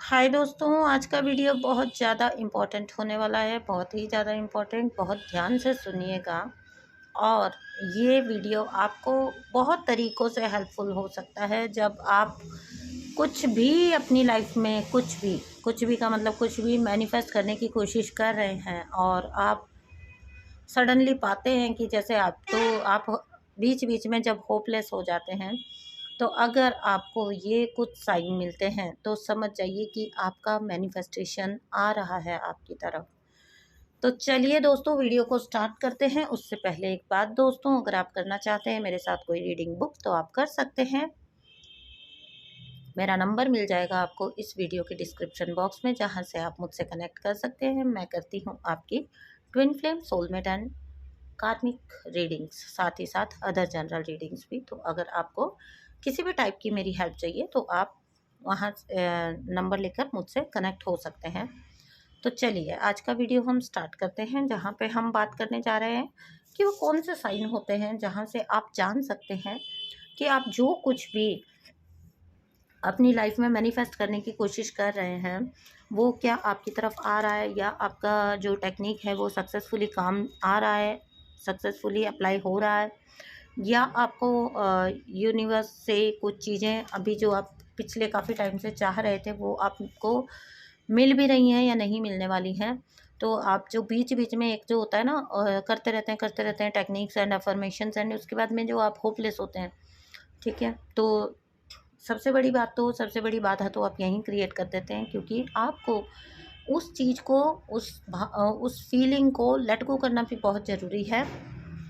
हाय दोस्तों, आज का वीडियो बहुत ज़्यादा इम्पोर्टेंट होने वाला है। बहुत ही ज़्यादा इम्पोर्टेंट, बहुत ध्यान से सुनिएगा। और ये वीडियो आपको बहुत तरीक़ों से हेल्पफुल हो सकता है जब आप कुछ भी अपनी लाइफ में कुछ भी का मतलब कुछ भी मैनिफेस्ट करने की कोशिश कर रहे हैं और आप सडनली पाते हैं कि जैसे आप बीच बीच में जब होपलेस हो जाते हैं, तो अगर आपको ये कुछ साइन मिलते हैं तो समझ जाइए कि आपका मैनिफेस्टेशन आ रहा है आपकी तरफ। तो चलिए दोस्तों, वीडियो को स्टार्ट करते हैं। उससे पहले एक बात दोस्तों, अगर आप करना चाहते हैं मेरे साथ कोई रीडिंग बुक तो आप कर सकते हैं। मेरा नंबर मिल जाएगा आपको इस वीडियो के डिस्क्रिप्शन बॉक्स में, जहां से आप मुझसे कनेक्ट कर सकते हैं। मैं करती हूं आपकी ट्विन फ्लेम, सोलमेट एंड कार्मिक रीडिंग्स, साथ ही साथ अदर जनरल रीडिंग्स भी। तो अगर आपको किसी भी टाइप की मेरी हेल्प चाहिए तो आप वहाँ नंबर लेकर मुझसे कनेक्ट हो सकते हैं। तो चलिए आज का वीडियो हम स्टार्ट करते हैं, जहाँ पे हम बात करने जा रहे हैं कि वो कौन से साइन होते हैं जहाँ से आप जान सकते हैं कि आप जो कुछ भी अपनी लाइफ में मैनिफेस्ट करने की कोशिश कर रहे हैं वो क्या आपकी तरफ आ रहा है, या आपका जो टेक्निक है वो सक्सेसफुली काम आ रहा है, सक्सेसफुली अप्लाई हो रहा है, या आपको यूनिवर्स से कुछ चीज़ें अभी जो आप पिछले काफ़ी टाइम से चाह रहे थे वो आपको मिल भी रही हैं या नहीं मिलने वाली हैं। तो आप जो बीच बीच में एक जो होता है ना, करते रहते हैं टेक्निक्स एंड अफर्मेशंस, एंड उसके बाद में जो आप होपलेस होते हैं, ठीक है। तो सबसे बड़ी बाधा तो आप यहीं क्रिएट कर देते हैं, क्योंकि आपको उस चीज़ को, उस फीलिंग को लेट गो करना भी बहुत ज़रूरी है।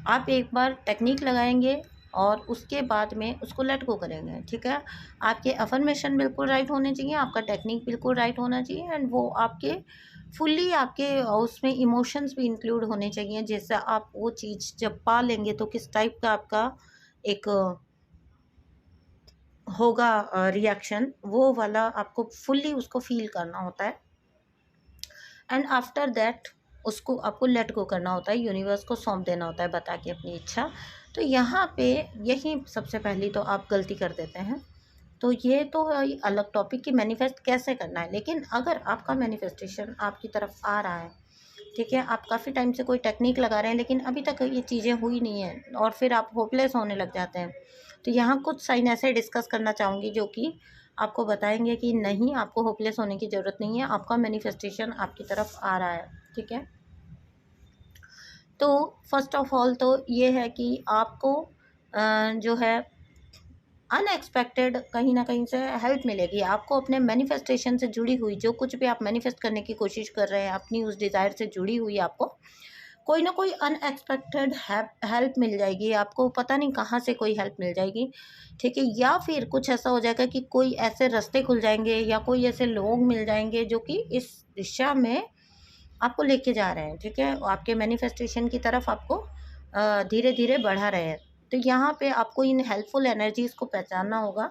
आप एक बार टेक्निक लगाएंगे और उसके बाद में उसको लेट गो करेंगे, ठीक है। आपके अफर्मेशन बिल्कुल राइट होने चाहिए, आपका टेक्निक बिल्कुल राइट होना चाहिए, एंड वो आपके फुल्ली आपके उसमें इमोशंस भी इंक्लूड होने चाहिए, जिससे आप वो चीज़ जब पा लेंगे तो किस टाइप का आपका एक होगा रिएक्शन, वो वाला आपको फुल्ली उसको फील करना होता है। एंड आफ्टर दैट उसको आपको लेट गो करना होता है, यूनिवर्स को सौंप देना होता है बता के अपनी इच्छा। तो यहाँ पे यही सबसे पहली तो आप गलती कर देते हैं। तो ये तो है अलग टॉपिक कि मैनिफेस्ट कैसे करना है, लेकिन अगर आपका मैनिफेस्टेशन आपकी तरफ आ रहा है, ठीक है, आप काफ़ी टाइम से कोई टेक्निक लगा रहे हैं लेकिन अभी तक ये चीज़ें हुई नहीं हैं और फिर आप होपलेस होने लग जाते हैं, तो यहाँ कुछ साइन ऐसे डिस्कस करना चाहूँगी जो कि आपको बताएंगे कि नहीं, आपको होपलेस होने की ज़रूरत नहीं है, आपका मैनिफेस्टेशन आपकी तरफ आ रहा है, ठीक है। तो फर्स्ट ऑफ ऑल तो ये है कि आपको जो है अनएक्सपेक्टेड कहीं ना कहीं से हेल्प मिलेगी आपको अपने मैनिफेस्टेशन से जुड़ी हुई। जो कुछ भी आप मैनिफेस्ट करने की कोशिश कर रहे हैं अपनी उस डिज़ायर से जुड़ी हुई, आपको कोई ना कोई अनएक्सपेक्टेड हेल्प मिल जाएगी। आपको पता नहीं कहाँ से कोई हेल्प मिल जाएगी, ठीक है। या फिर कुछ ऐसा हो जाएगा कि कोई ऐसे रास्ते खुल जाएंगे या कोई ऐसे लोग मिल जाएंगे जो कि इस दिशा में आपको लेके जा रहे हैं, ठीक है, आपके मैनिफेस्टेशन की तरफ आपको धीरे धीरे बढ़ा रहे हैं। तो यहाँ पे आपको इन हेल्पफुल एनर्जीज़ को पहचानना होगा।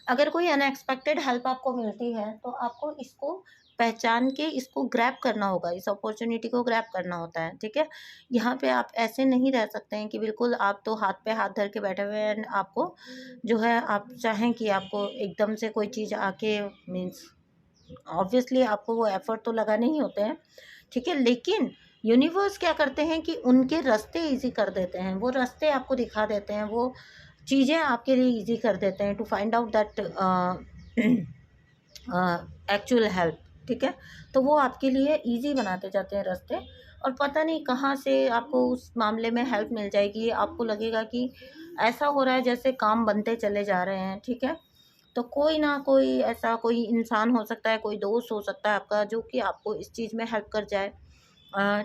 अगर कोई अनएक्सपेक्टेड हेल्प आपको मिलती है तो आपको इसको पहचान के इसको ग्रैब करना होगा, इस अपॉर्चुनिटी को ग्रैब करना होता है, ठीक है। यहाँ पे आप ऐसे नहीं रह सकते हैं कि बिल्कुल आप तो हाथ पे हाथ धर के बैठे हुए हैं, आपको जो है आप चाहें कि आपको एकदम से कोई चीज़ आके मीन्स ऑब्वियसली आपको वो एफर्ट तो लगाने ही होते हैं, ठीक है। लेकिन यूनिवर्स क्या करते हैं कि उनके रास्ते इजी कर देते हैं, वो रास्ते आपको दिखा देते हैं, वो चीज़ें आपके लिए इजी कर देते हैं to find out that actual help, ठीक है। तो वो आपके लिए इजी बनाते जाते हैं रास्ते, और पता नहीं कहाँ से आपको उस मामले में हेल्प मिल जाएगी। आपको लगेगा कि ऐसा हो रहा है जैसे काम बनते चले जा रहे हैं, ठीक है। तो कोई ना कोई ऐसा कोई इंसान हो सकता है, कोई दोस्त हो सकता है आपका, जो कि आपको इस चीज़ में हेल्प कर जाए।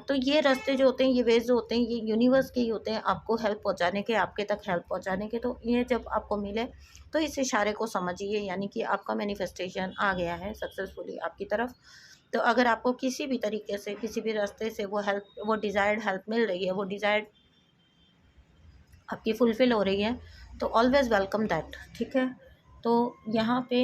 तो ये रास्ते जो होते हैं, ये वेज़ जो होते हैं, ये यूनिवर्स के ही होते हैं आपको हेल्प पहुंचाने के, आपके तक हेल्प पहुंचाने के। तो ये जब आपको मिले तो इस इशारे को समझिए, यानी कि आपका मैनिफेस्टेशन आ गया है सक्सेसफुली आपकी तरफ। तो अगर आपको किसी भी तरीके से, किसी भी रास्ते से वो हेल्प, वो डिज़ायर्ड हेल्प मिल रही है, वो डिज़ायर्ड आपकी फुलफ़िल हो रही है, तो ऑलवेज़ वेलकम दैट, ठीक है। तो यहाँ पे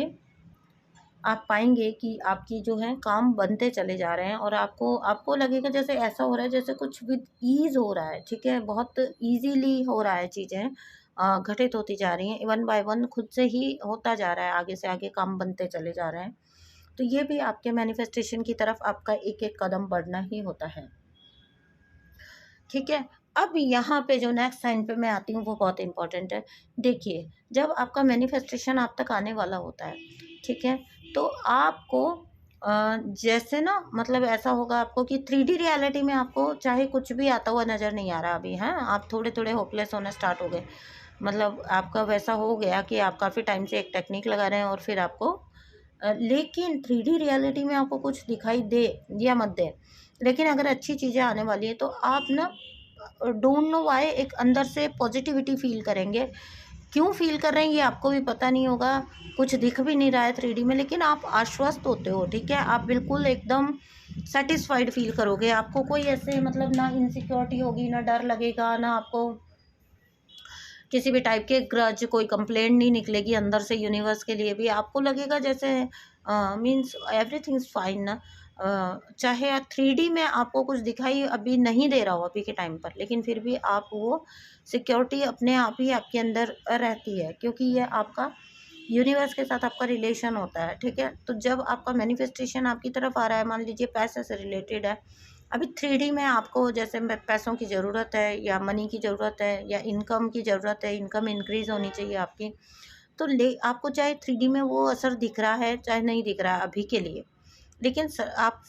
आप पाएँगे कि आपकी जो है काम बनते चले जा रहे हैं, और आपको आपको लगेगा जैसे ऐसा हो रहा है जैसे कुछ विद ईज़ हो रहा है, ठीक है, बहुत ईज़िली हो रहा है चीज़ें। घटित होती जा रही हैं, वन बाय वन खुद से ही होता जा रहा है, आगे से आगे काम बनते चले जा रहे हैं। तो ये भी आपके मैनिफेस्टेशन की तरफ आपका एक एक कदम बढ़ना ही होता है। ठीक है, अब यहाँ पे जो नेक्स्ट साइन पे मैं आती हूँ वो बहुत इंपॉर्टेंट है। देखिए, जब आपका मैनिफेस्टेशन आप तक आने वाला होता है, ठीक है, तो आपको जैसे ना मतलब ऐसा होगा आपको कि 3D रियलिटी में आपको चाहे कुछ भी आता हुआ नज़र नहीं आ रहा अभी, हाँ, आप थोड़े थोड़े होपलेस होना स्टार्ट हो गए। मतलब आपका वैसा हो गया कि आप काफ़ी टाइम से एक टेक्निक लगा रहे हैं और फिर आपको लेकिन 3D रियलिटी में आपको कुछ दिखाई दे या मत दे, लेकिन अगर अच्छी चीज़ें आने वाली है तो आप ना डोंट नो व्हाई एक अंदर से पॉजिटिविटी फील करेंगे। क्यों फील कर रहे हैं ये आपको भी पता नहीं होगा, कुछ दिख भी नहीं रहा है 3D में, लेकिन आप आश्वस्त होते हो, ठीक है, आप बिल्कुल एकदम सेटिस्फाइड फील करोगे। आपको कोई ऐसे मतलब ना इनसिक्योरिटी होगी, ना डर लगेगा, ना आपको किसी भी टाइप के ग्रज कोई कंप्लेंट नहीं निकलेगी अंदर से। यूनिवर्स के लिए भी आपको लगेगा जैसे मीन्स एवरीथिंग इज़ फाइन ना। चाहे 3D में आपको कुछ दिखाई अभी नहीं दे रहा हो अभी के टाइम पर, लेकिन फिर भी आप वो सिक्योरिटी अपने आप ही आपके अंदर रहती है, क्योंकि ये आपका यूनिवर्स के साथ आपका रिलेशन होता है, ठीक है। तो जब आपका मैनिफेस्टेशन आपकी तरफ आ रहा है, मान लीजिए पैसे से रिलेटेड है, अभी 3D में आपको जैसे पैसों की ज़रूरत है या मनी की ज़रूरत है या इनकम की ज़रूरत है, इनकम इंक्रीज़ होनी चाहिए आपकी, तो ले आपको चाहे 3D में वो असर दिख रहा है चाहे नहीं दिख रहा है अभी के लिए, लेकिन आप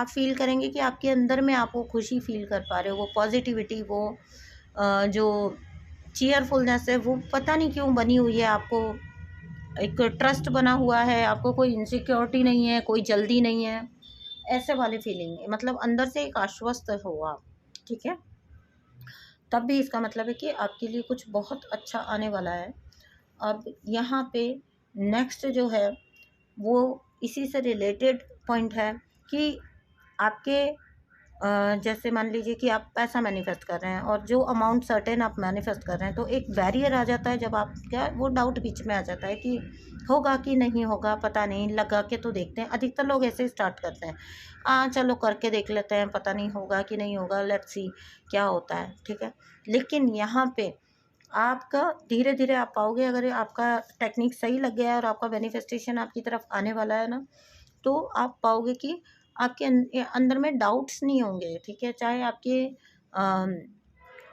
फील करेंगे कि आपके अंदर में आप वो खुशी फील कर पा रहे हो, वो पॉजिटिविटी, वो जो चीयरफुलनेस है वो पता नहीं क्यों बनी हुई है। आपको एक ट्रस्ट बना हुआ है, आपको कोई इनसिक्योरिटी नहीं है, कोई जल्दी नहीं है, ऐसे वाली फीलिंग है, मतलब अंदर से एक आश्वस्त हो आप, ठीक है। तब भी इसका मतलब है कि आपके लिए कुछ बहुत अच्छा आने वाला है। अब यहाँ पे नेक्स्ट जो है वो इसी से रिलेटेड पॉइंट है कि आपके जैसे मान लीजिए कि आप पैसा मैनिफेस्ट कर रहे हैं और जो अमाउंट सर्टेन आप मैनिफेस्ट कर रहे हैं, तो एक बैरियर आ जाता है जब आप क्या वो डाउट बीच में आ जाता है कि होगा कि नहीं होगा, पता नहीं, लगा के तो देखते हैं। अधिकतर लोग ऐसे ही स्टार्ट करते हैं, चलो करके देख लेते हैं, पता नहीं होगा कि नहीं होगा, लेट्स सी क्या होता है, ठीक है। लेकिन यहाँ पे आपका धीरे धीरे आप पाओगे, अगर आपका टेक्निक सही लग गया है और आपका मैनिफेस्टेशन आपकी तरफ आने वाला है ना, तो आप पाओगे कि आपके अंदर में डाउट्स नहीं होंगे, ठीक है। चाहे आपके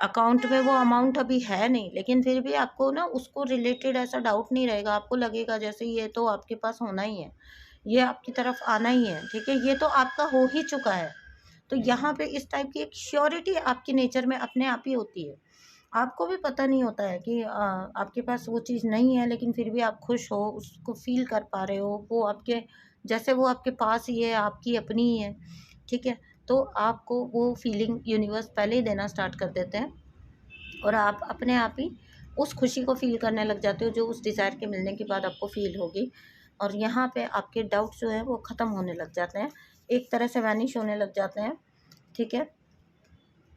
अकाउंट में वो अमाउंट अभी है नहीं, लेकिन फिर भी आपको ना उसको रिलेटेड ऐसा डाउट नहीं रहेगा। आपको लगेगा जैसे ये तो आपके पास होना ही है, ये आपकी तरफ आना ही है, ठीक है, ये तो आपका हो ही चुका है। तो यहाँ पे इस टाइप की एक श्योरिटी आपके नेचर में अपने आप ही होती है। आपको भी पता नहीं होता है कि आपके पास वो चीज़ नहीं है, लेकिन फिर भी आप खुश हो, उसको फ़ील कर पा रहे हो, वो आपके जैसे वो आपके पास ही है, आपकी अपनी ही है, ठीक है। तो आपको वो फीलिंग यूनिवर्स पहले ही देना स्टार्ट कर देते हैं और आप अपने आप ही उस खुशी को फ़ील करने लग जाते हो जो उस डिज़ायर के मिलने के बाद आपको फ़ील होगी। और यहाँ पे आपके डाउट जो हैं वो ख़त्म होने लग जाते हैं, एक तरह से वैनिश होने लग जाते हैं, ठीक है।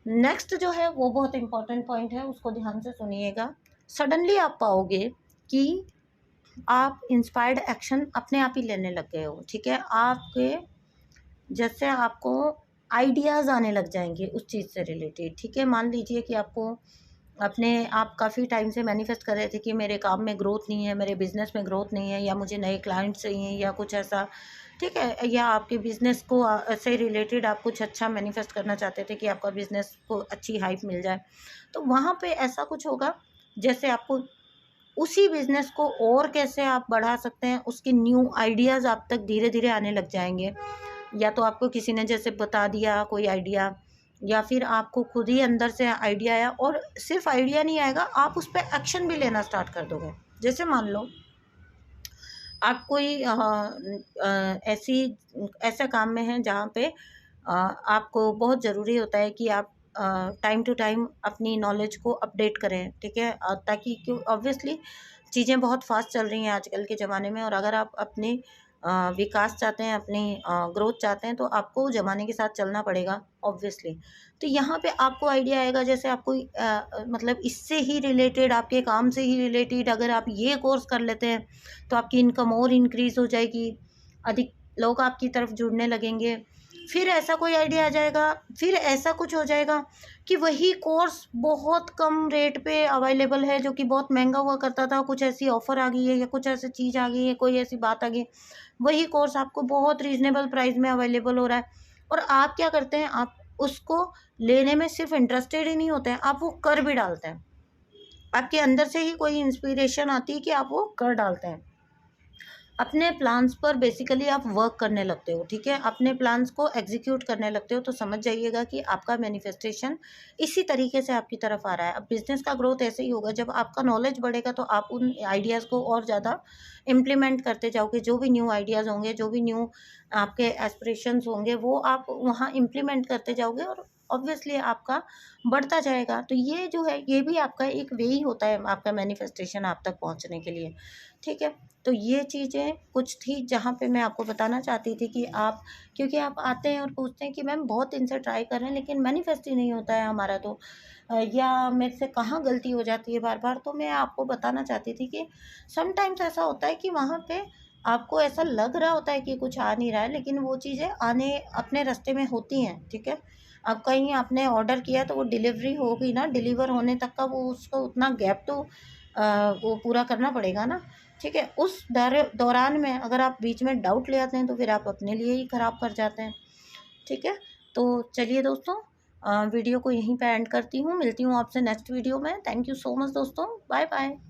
नेक्स्ट जो है वो बहुत इंपॉर्टेंट पॉइंट है, उसको ध्यान से सुनिएगा। सडनली आप पाओगे कि आप इंस्पायर्ड एक्शन अपने आप ही लेने लग गए हो, ठीक है। आपके जैसे आपको आइडियाज़ आने लग जाएंगे उस चीज़ से रिलेटेड, ठीक है। मान लीजिए कि आपको आप काफ़ी टाइम से मैनिफेस्ट कर रहे थे कि मेरे काम में ग्रोथ नहीं है, मेरे बिज़नेस में ग्रोथ नहीं है, या मुझे नए क्लाइंट चाहिए या कुछ ऐसा, ठीक है। या आपके बिज़नेस को से रिलेटेड आप कुछ अच्छा मैनिफेस्ट करना चाहते थे कि आपका बिज़नेस को अच्छी हाइप मिल जाए। तो वहाँ पे ऐसा कुछ होगा जैसे आपको उसी बिज़नेस को और कैसे आप बढ़ा सकते हैं, उसके न्यू आइडियाज़ आप तक धीरे-धीरे आने लग जाएँगे। या तो आपको किसी ने जैसे बता दिया कोई आइडिया, या फिर आपको खुद ही अंदर से आइडिया आया, और सिर्फ आइडिया नहीं आएगा, आप उस पे एक्शन भी लेना स्टार्ट कर दोगे। जैसे मान लो आप कोई ऐसे काम में हैं जहाँ पे आपको बहुत ज़रूरी होता है कि आप टाइम टू टाइम अपनी नॉलेज को अपडेट करें, ठीक है। ताकि क्यों, ऑब्वियसली चीज़ें बहुत फास्ट चल रही हैं आजकल के ज़माने में, और अगर आप अपने विकास चाहते हैं, अपनी ग्रोथ चाहते हैं, तो आपको ज़माने के साथ चलना पड़ेगा ऑब्वियसली। तो यहाँ पे आपको आइडिया आएगा, जैसे आपको मतलब इससे ही रिलेटेड, आपके काम से ही रिलेटेड अगर आप ये कोर्स कर लेते हैं तो आपकी इनकम और इंक्रीज़ हो जाएगी, अधिक लोग आपकी तरफ जुड़ने लगेंगे, फिर ऐसा कोई आइडिया आ जाएगा, फिर ऐसा कुछ हो जाएगा कि वही कोर्स बहुत कम रेट पे अवेलेबल है, जो कि बहुत महंगा हुआ करता था, कुछ ऐसी ऑफ़र आ गई है या कुछ ऐसी चीज़ आ गई है, कोई ऐसी बात आ गई, वही कोर्स आपको बहुत रीज़नेबल प्राइस में अवेलेबल हो रहा है। और आप क्या करते हैं, आप उसको लेने में सिर्फ इंटरेस्टेड ही नहीं होते हैं, आप वो कर भी डालते हैं। आपके अंदर से ही कोई इंस्पिरेशन आती है कि आप वो कर डालते हैं। अपने प्लान्स पर बेसिकली आप वर्क करने लगते हो, ठीक है, अपने प्लान्स को एग्जीक्यूट करने लगते हो, तो समझ जाइएगा कि आपका मैनिफेस्टेशन इसी तरीके से आपकी तरफ आ रहा है। अब बिजनेस का ग्रोथ ऐसे ही होगा, जब आपका नॉलेज बढ़ेगा तो आप उन आइडियाज़ को और ज़्यादा इम्प्लीमेंट करते जाओगे। जो भी न्यू आइडियाज़ होंगे, जो भी न्यू आपके एस्पिरेशंस होंगे, वो आप वहाँ इम्प्लीमेंट करते जाओगे और ऑब्वियसली आपका बढ़ता जाएगा। तो ये जो है, ये भी आपका एक वे ही होता है आपका मैनिफेस्टेशन आप तक पहुँचने के लिए, ठीक है। तो ये चीज़ें कुछ थी जहाँ पे मैं आपको बताना चाहती थी कि आप, क्योंकि आप आते हैं और पूछते हैं कि मैम बहुत दिन से ट्राई कर रहे हैं लेकिन मैनिफेस्ट ही नहीं होता है हमारा, तो या मेरे से कहाँ गलती हो जाती है बार बार। तो मैं आपको बताना चाहती थी कि समटाइम्स ऐसा होता है कि वहाँ पे आपको ऐसा लग रहा होता है कि कुछ आ नहीं रहा है, लेकिन वो चीज़ें आने अपने रास्ते में होती हैं, ठीक है। अब कहीं आपने ऑर्डर किया तो वो डिलीवरी होगी ना, डिलीवर होने तक का वो उसको उतना गैप तो वो पूरा करना पड़ेगा ना, ठीक है। उस दौरान में अगर आप बीच में डाउट ले आते हैं तो फिर आप अपने लिए ही ख़राब कर जाते हैं, ठीक है। तो चलिए दोस्तों, वीडियो को यहीं पे एंड करती हूँ, मिलती हूँ आपसे नेक्स्ट वीडियो में। थैंक यू सो मच दोस्तों, बाय बाय।